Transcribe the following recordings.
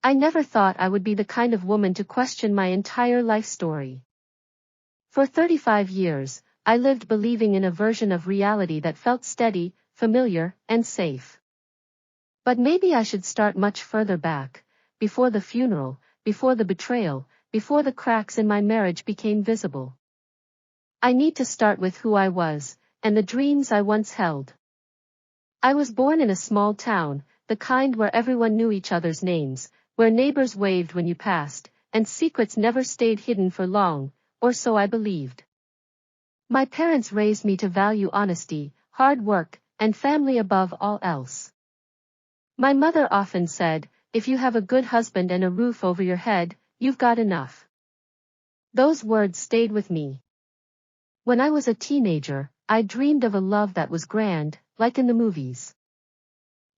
I never thought I would be the kind of woman to question my entire life story. For 35 years, I lived believing in a version of reality that felt steady, familiar, and safe. But maybe I should start much further back, before the funeral, before the betrayal, before the cracks in my marriage became visible. I need to start with who I was, and the dreams I once held. I was born in a small town, the kind where everyone knew each other's names, where neighbors waved when you passed, and secrets never stayed hidden for long, or so I believed. My parents raised me to value honesty, hard work, and family above all else. My mother often said, if you have a good husband and a roof over your head, you've got enough. Those words stayed with me. When I was a teenager, I dreamed of a love that was grand, like in the movies.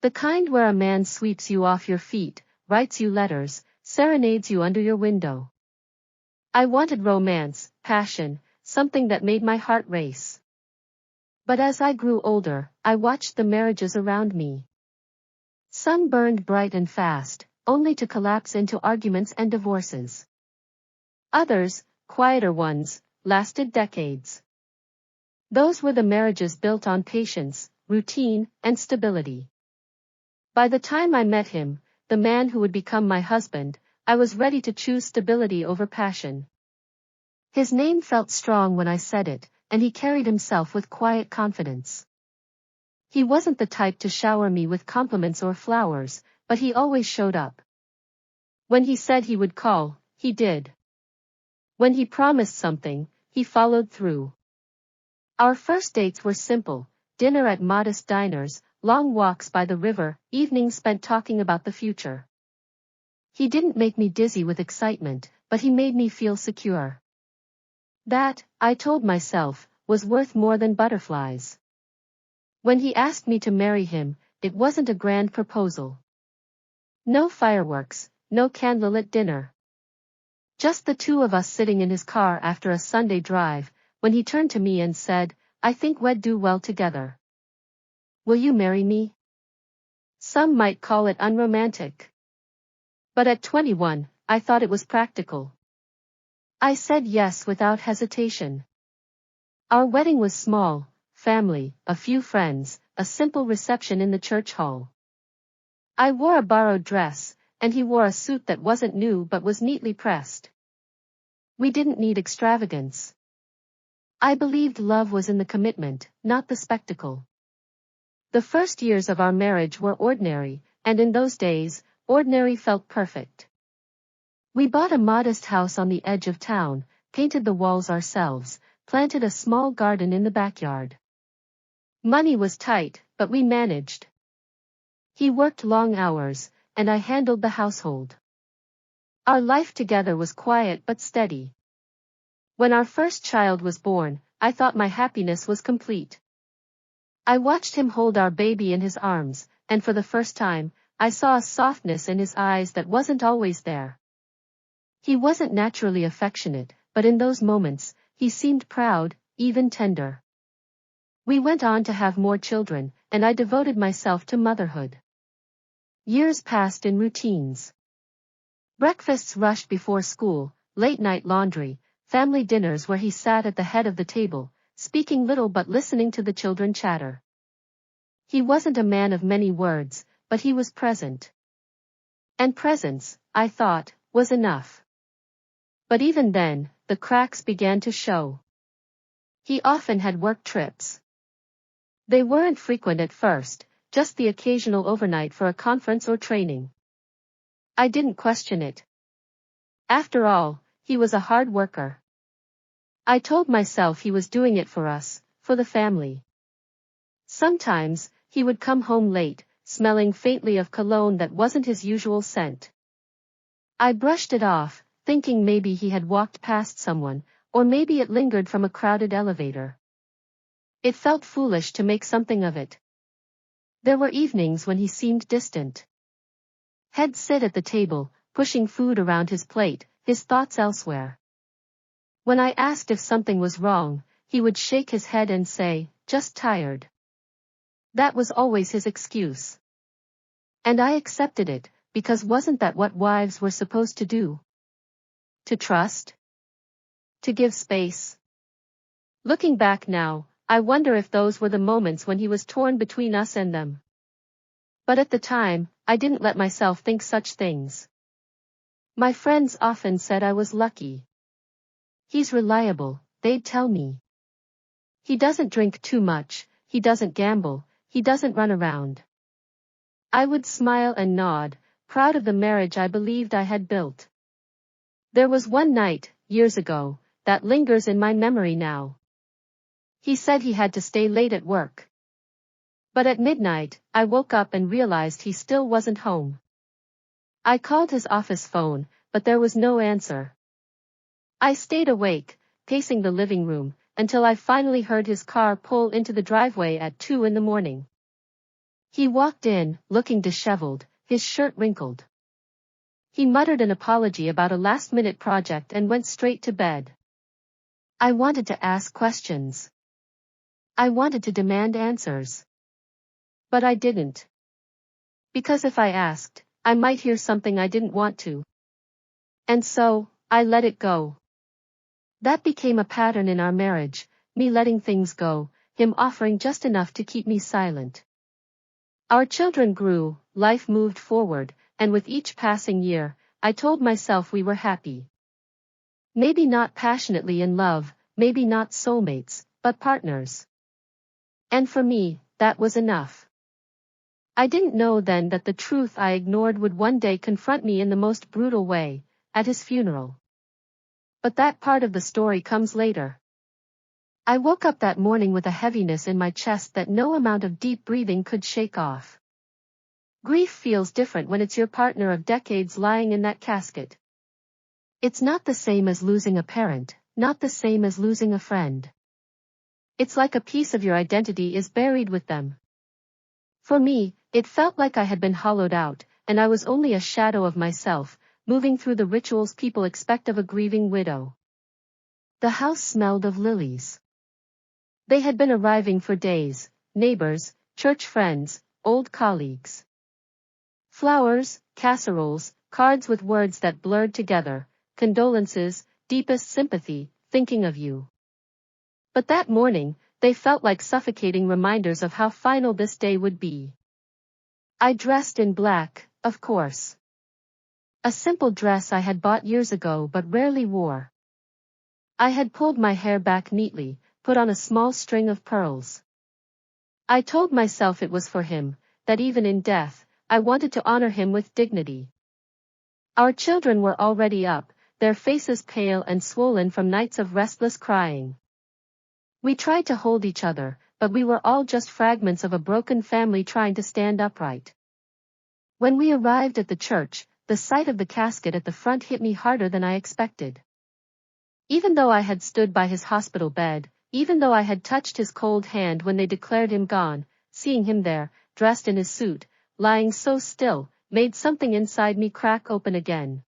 The kind where a man sweeps you off your feet, writes you letters, serenades you under your window. I wanted romance, passion, something that made my heart race. But as I grew older, I watched the marriages around me. Some burned bright and fast, only to collapse into arguments and divorces. Others, quieter ones, lasted decades. Those were the marriages built on patience, routine, and stability. By the time I met him, the man who would become my husband, I was ready to choose stability over passion. His name felt strong when I said it, and he carried himself with quiet confidence. He wasn't the type to shower me with compliments or flowers, but he always showed up. When he said he would call, he did. When he promised something, he followed through. Our first dates were simple, dinner at modest diners, long walks by the river, evenings spent talking about the future. He didn't make me dizzy with excitement, but he made me feel secure. That, I told myself, was worth more than butterflies. When he asked me to marry him, it wasn't a grand proposal. No fireworks, no candlelit dinner. Just the two of us sitting in his car after a Sunday drive, when he turned to me and said, I think we'd do well together. Will you marry me? Some might call it unromantic. But at 21, I thought it was practical. I said yes without hesitation. Our wedding was small, family, a few friends, a simple reception in the church hall. I wore a borrowed dress, and he wore a suit that wasn't new but was neatly pressed. We didn't need extravagance. I believed love was in the commitment, not the spectacle. The first years of our marriage were ordinary, and in those days, ordinary felt perfect. We bought a modest house on the edge of town, painted the walls ourselves, planted a small garden in the backyard. Money was tight, but we managed. He worked long hours, and I handled the household. Our life together was quiet but steady. When our first child was born, I thought my happiness was complete. I watched him hold our baby in his arms, and for the first time, I saw a softness in his eyes that wasn't always there. He wasn't naturally affectionate, but in those moments, he seemed proud, even tender. We went on to have more children, and I devoted myself to motherhood. Years passed in routines. Breakfasts rushed before school, late-night laundry, family dinners where he sat at the head of the table, speaking little but listening to the children chatter. He wasn't a man of many words, but he was present. And presence, I thought, was enough. But even then, the cracks began to show. He often had work trips. They weren't frequent at first, just the occasional overnight for a conference or training. I didn't question it. After all, he was a hard worker. I told myself he was doing it for us, for the family. Sometimes, he would come home late, smelling faintly of cologne that wasn't his usual scent. I brushed it off, thinking maybe he had walked past someone, or maybe it lingered from a crowded elevator. It felt foolish to make something of it. There were evenings when he seemed distant. He'd sit at the table, pushing food around his plate, his thoughts elsewhere. When I asked if something was wrong, he would shake his head and say, just tired. That was always his excuse. And I accepted it, because wasn't that what wives were supposed to do? To trust? To give space? Looking back now, I wonder if those were the moments when he was torn between us and them. But at the time, I didn't let myself think such things. My friends often said I was lucky. He's reliable, they'd tell me. He doesn't drink too much, he doesn't gamble, he doesn't run around. I would smile and nod, proud of the marriage I believed I had built. There was one night, years ago, that lingers in my memory now. He said he had to stay late at work. But at midnight, I woke up and realized he still wasn't home. I called his office phone, but there was no answer. I stayed awake, pacing the living room, until I finally heard his car pull into the driveway at 2 in the morning. He walked in, looking disheveled, his shirt wrinkled. He muttered an apology about a last-minute project and went straight to bed. I wanted to ask questions. I wanted to demand answers. But I didn't. Because if I asked, I might hear something I didn't want to. And so, I let it go. That became a pattern in our marriage, me letting things go, him offering just enough to keep me silent. Our children grew, life moved forward, and with each passing year, I told myself we were happy. Maybe not passionately in love, maybe not soulmates, but partners. And for me, that was enough. I didn't know then that the truth I ignored would one day confront me in the most brutal way, at his funeral. But that part of the story comes later. I woke up that morning with a heaviness in my chest that no amount of deep breathing could shake off. Grief feels different when it's your partner of decades lying in that casket. It's not the same as losing a parent, not the same as losing a friend. It's like a piece of your identity is buried with them. For me, it felt like I had been hollowed out, and I was only a shadow of myself, moving through the rituals people expect of a grieving widow. The house smelled of lilies. They had been arriving for days, neighbors, church friends, old colleagues. Flowers, casseroles, cards with words that blurred together, condolences, deepest sympathy, thinking of you. But that morning, they felt like suffocating reminders of how final this day would be. I dressed in black, of course. A simple dress I had bought years ago but rarely wore. I had pulled my hair back neatly, put on a small string of pearls. I told myself it was for him, that even in death, I wanted to honor him with dignity. Our children were already up, their faces pale and swollen from nights of restless crying. We tried to hold each other, but we were all just fragments of a broken family trying to stand upright. When we arrived at the church, the sight of the casket at the front hit me harder than I expected. Even though I had stood by his hospital bed, even though I had touched his cold hand when they declared him gone, seeing him there, dressed in his suit, lying so still, made something inside me crack open again.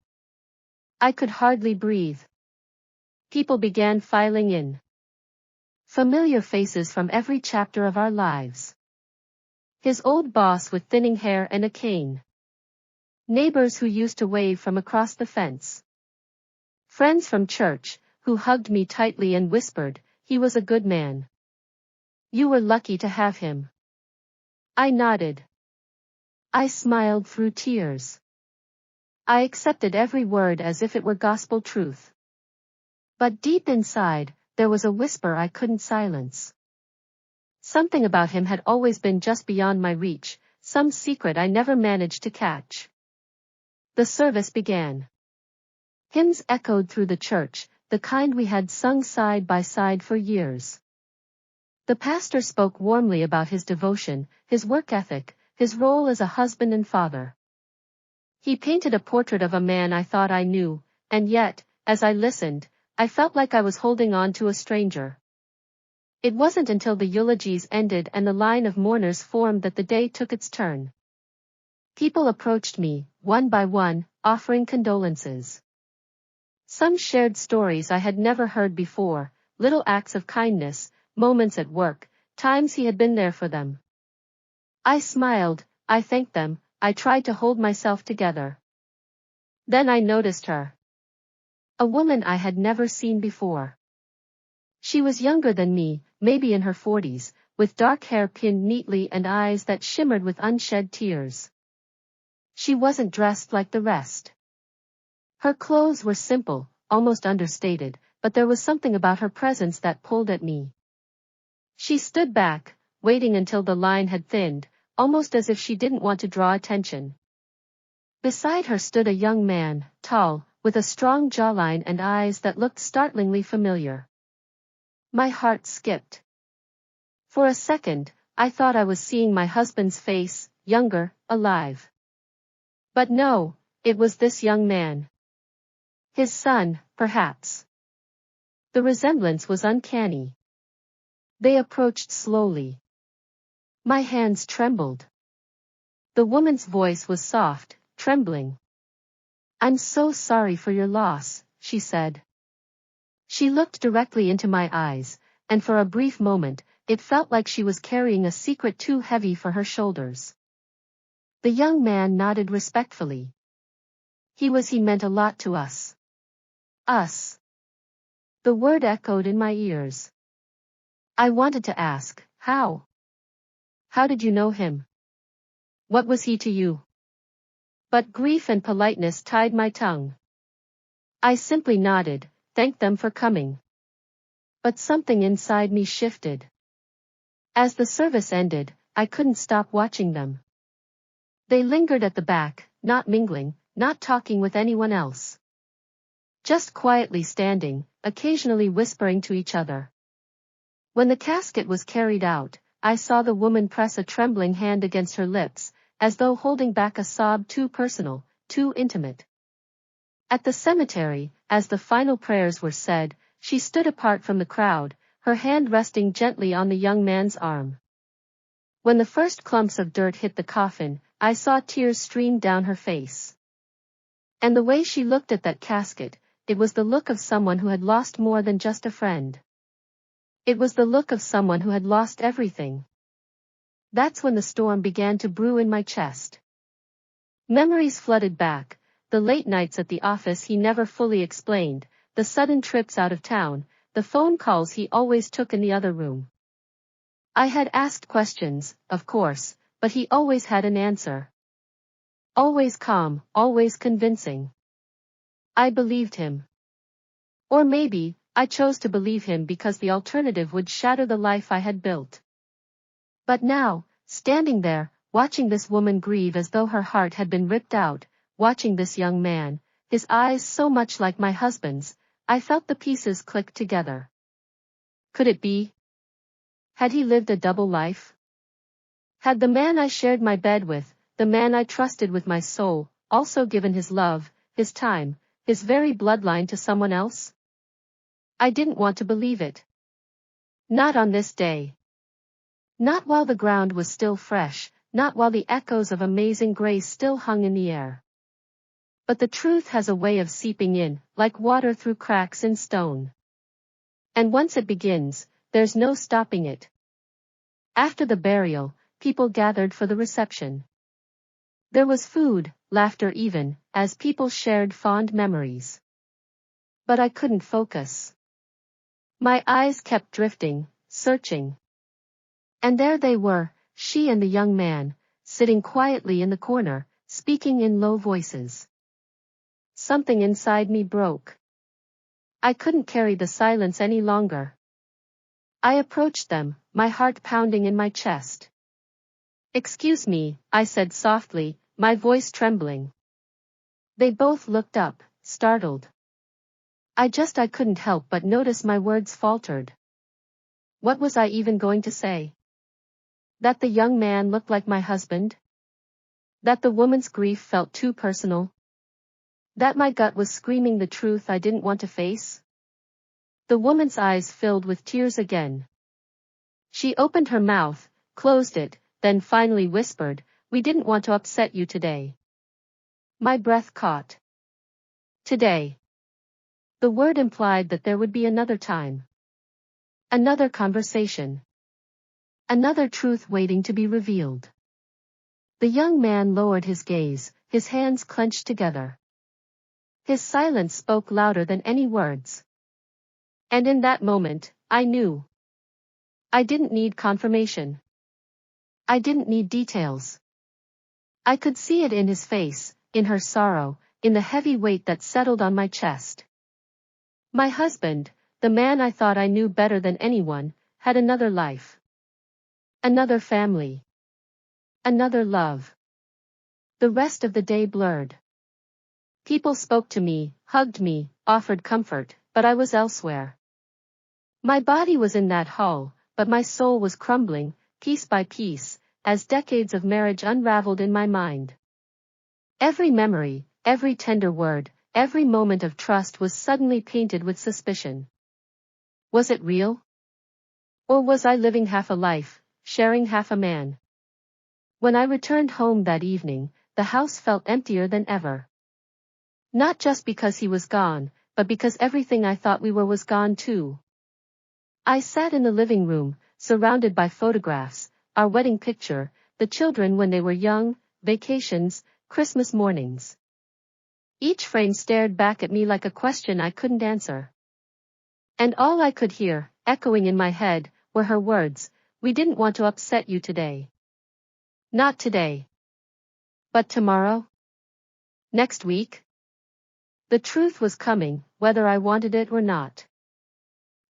I could hardly breathe. People began filing in. Familiar faces from every chapter of our lives. His old boss with thinning hair and a cane. Neighbors who used to wave from across the fence. Friends from church, who hugged me tightly and whispered, "He was a good man. You were lucky to have him." I nodded. I smiled through tears. I accepted every word as if it were gospel truth. But deep inside, there was a whisper I couldn't silence. Something about him had always been just beyond my reach, some secret I never managed to catch. The service began. Hymns echoed through the church, the kind we had sung side by side for years. The pastor spoke warmly about his devotion, his work ethic, his role as a husband and father. He painted a portrait of a man I thought I knew, and yet, as I listened, I felt like I was holding on to a stranger. It wasn't until the eulogies ended and the line of mourners formed that the day took its turn. People approached me, one by one, offering condolences. Some shared stories I had never heard before, little acts of kindness, moments at work, times he had been there for them. I smiled, I thanked them, I tried to hold myself together. Then I noticed her. A woman I had never seen before. She was younger than me, maybe in her 40s, with dark hair pinned neatly and eyes that shimmered with unshed tears. She wasn't dressed like the rest. Her clothes were simple, almost understated, but there was something about her presence that pulled at me. She stood back, waiting until the line had thinned, almost as if she didn't want to draw attention. Beside her stood a young man, tall, with a strong jawline and eyes that looked startlingly familiar. My heart skipped. For a second, I thought I was seeing my husband's face, younger, alive. But no, it was this young man. His son, perhaps. The resemblance was uncanny. They approached slowly. My hands trembled. The woman's voice was soft, trembling. "I'm so sorry for your loss," she said. She looked directly into my eyes, and for a brief moment, it felt like she was carrying a secret too heavy for her shoulders. The young man nodded respectfully. He meant a lot to us. Us. The word echoed in my ears. I wanted to ask, how? How did you know him? What was he to you? But grief and politeness tied my tongue. I simply nodded, thanked them for coming. But something inside me shifted. As the service ended, I couldn't stop watching them. They lingered at the back, not mingling, not talking with anyone else. Just quietly standing, occasionally whispering to each other. When the casket was carried out, I saw the woman press a trembling hand against her lips, as though holding back a sob too personal, too intimate. At the cemetery, as the final prayers were said, she stood apart from the crowd, her hand resting gently on the young man's arm. When the first clumps of dirt hit the coffin, I saw tears stream down her face. And the way she looked at that casket, it was the look of someone who had lost more than just a friend. It was the look of someone who had lost everything. That's when the storm began to brew in my chest. Memories flooded back, the late nights at the office he never fully explained, the sudden trips out of town, the phone calls he always took in the other room. I had asked questions, of course, but he always had an answer. Always calm, always convincing. I believed him. Or maybe, I chose to believe him because the alternative would shatter the life I had built. But now, standing there, watching this woman grieve as though her heart had been ripped out, watching this young man, his eyes so much like my husband's, I felt the pieces click together. Could it be? Had he lived a double life? Had the man I shared my bed with, the man I trusted with my soul, also given his love, his time, his very bloodline to someone else? I didn't want to believe it. Not on this day. Not while the ground was still fresh, not while the echoes of Amazing Grace still hung in the air. But the truth has a way of seeping in, like water through cracks in stone. And once it begins, there's no stopping it. After the burial, people gathered for the reception. There was food, laughter even, as people shared fond memories. But I couldn't focus. My eyes kept drifting, searching. And there they were, she and the young man, sitting quietly in the corner, speaking in low voices. Something inside me broke. I couldn't carry the silence any longer. I approached them, my heart pounding in my chest. "Excuse me," I said softly, my voice trembling. They both looked up, startled. I couldn't help but notice my words faltered. What was I even going to say? That the young man looked like my husband? That the woman's grief felt too personal? That my gut was screaming the truth I didn't want to face? The woman's eyes filled with tears again. She opened her mouth, closed it, then finally whispered, "We didn't want to upset you today." My breath caught. Today. The word implied that there would be another time. Another conversation. Another truth waiting to be revealed. The young man lowered his gaze, his hands clenched together. His silence spoke louder than any words. And in that moment, I knew. I didn't need confirmation. I didn't need details. I could see it in his face, in her sorrow, in the heavy weight that settled on my chest. My husband, the man I thought I knew better than anyone, had another life. Another family. Another love. The rest of the day blurred. People spoke to me, hugged me, offered comfort, but I was elsewhere. My body was in that hall, but my soul was crumbling, piece by piece, as decades of marriage unraveled in my mind. Every memory, every tender word, every moment of trust was suddenly painted with suspicion. Was it real? Or was I living half a life, sharing half a man? When I returned home that evening, the house felt emptier than ever. Not just because he was gone, but because everything I thought we were was gone too. I sat in the living room, surrounded by photographs, our wedding picture, the children when they were young, vacations, Christmas mornings. Each frame stared back at me like a question I couldn't answer. And all I could hear, echoing in my head, were her words, "We didn't want to upset you today." Not today. But tomorrow? Next week? The truth was coming, whether I wanted it or not.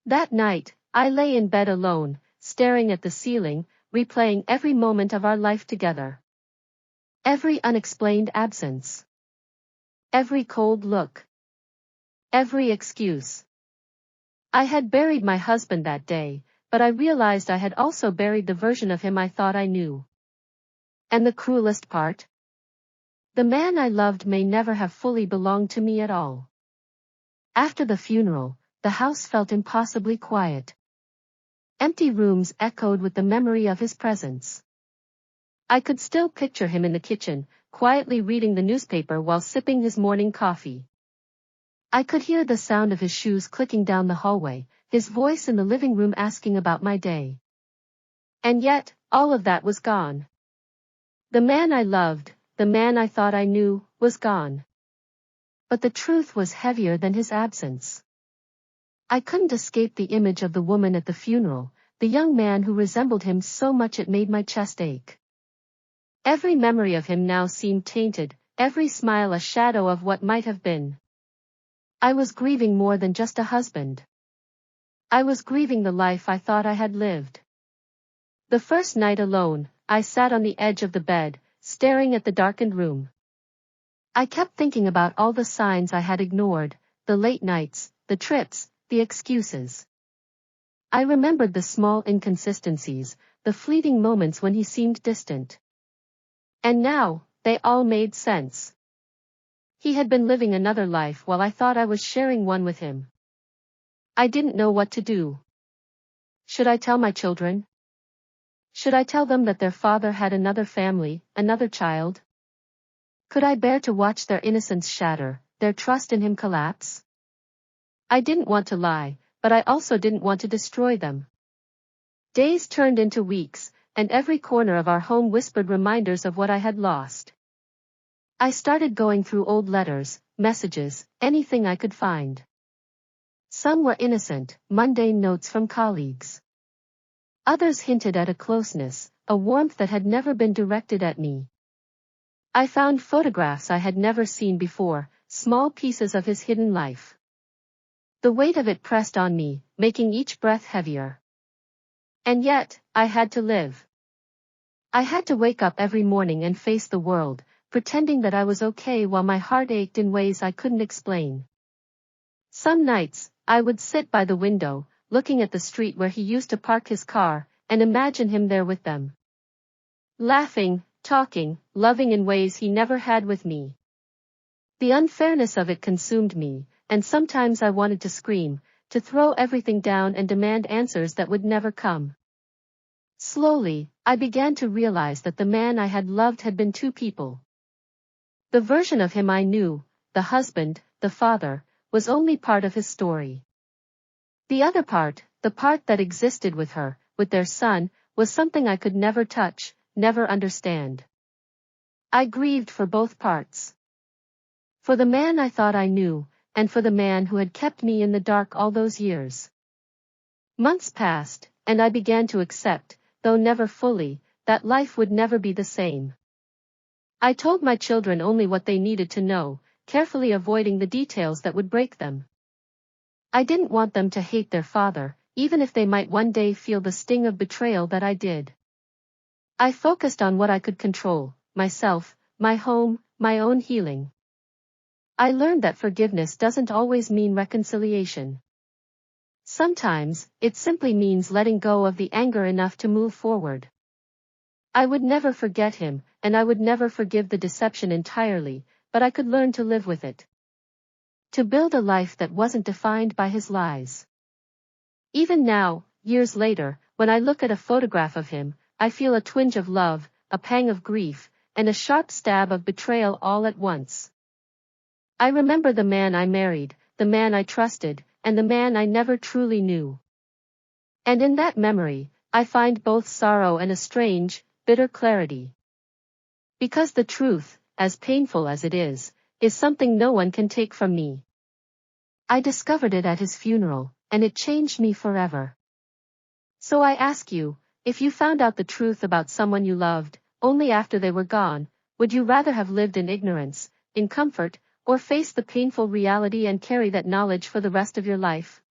That night, I lay in bed alone, staring at the ceiling, replaying every moment of our life together. Every unexplained absence. Every cold look. Every excuse. I had buried my husband that day, but I realized I had also buried the version of him I thought I knew. And the cruelest part? The man I loved may never have fully belonged to me at all. After the funeral, the house felt impossibly quiet. Empty rooms echoed with the memory of his presence. I could still picture him in the kitchen, quietly reading the newspaper while sipping his morning coffee. I could hear the sound of his shoes clicking down the hallway, his voice in the living room asking about my day. And yet, all of that was gone. The man I loved, the man I thought I knew, was gone. But the truth was heavier than his absence. I couldn't escape the image of the woman at the funeral, the young man who resembled him so much it made my chest ache. Every memory of him now seemed tainted, every smile a shadow of what might have been. I was grieving more than just a husband. I was grieving the life I thought I had lived. The first night alone, I sat on the edge of the bed, staring at the darkened room. I kept thinking about all the signs I had ignored, the late nights, the trips, the excuses. I remembered the small inconsistencies, the fleeting moments when he seemed distant. And now, they all made sense. He had been living another life while I thought I was sharing one with him. I didn't know what to do. Should I tell my children? Should I tell them that their father had another family, another child? Could I bear to watch their innocence shatter, their trust in him collapse? I didn't want to lie, but I also didn't want to destroy them. Days turned into weeks, and every corner of our home whispered reminders of what I had lost. I started going through old letters, messages, anything I could find. Some were innocent, mundane notes from colleagues. Others hinted at a closeness, a warmth that had never been directed at me. I found photographs I had never seen before, small pieces of his hidden life. The weight of it pressed on me, making each breath heavier. And yet, I had to live. I had to wake up every morning and face the world, pretending that I was okay while my heart ached in ways I couldn't explain. Some nights, I would sit by the window, looking at the street where he used to park his car, and imagine him there with them. Laughing, talking, loving in ways he never had with me. The unfairness of it consumed me, and sometimes I wanted to scream, to throw everything down and demand answers that would never come. Slowly, I began to realize that the man I had loved had been two people. The version of him I knew, the husband, the father, was only part of his story. The other part, the part that existed with her, with their son, was something I could never touch, never understand. I grieved for both parts. For the man I thought I knew, and for the man who had kept me in the dark all those years. Months passed, and I began to accept, though never fully, that life would never be the same. I told my children only what they needed to know, carefully avoiding the details that would break them. I didn't want them to hate their father, even if they might one day feel the sting of betrayal that I did. I focused on what I could control, myself, my home, my own healing. I learned that forgiveness doesn't always mean reconciliation. Sometimes, it simply means letting go of the anger enough to move forward. I would never forget him, and I would never forgive the deception entirely, but I could learn to live with it. To build a life that wasn't defined by his lies. Even now, years later, when I look at a photograph of him, I feel a twinge of love, a pang of grief, and a sharp stab of betrayal all at once. I remember the man I married, the man I trusted, and the man I never truly knew. And in that memory, I find both sorrow and a strange, bitter clarity. Because the truth, as painful as it is something no one can take from me. I discovered it at his funeral, and it changed me forever. So I ask you, if you found out the truth about someone you loved, only after they were gone, would you rather have lived in ignorance, in comfort, or face the painful reality and carry that knowledge for the rest of your life?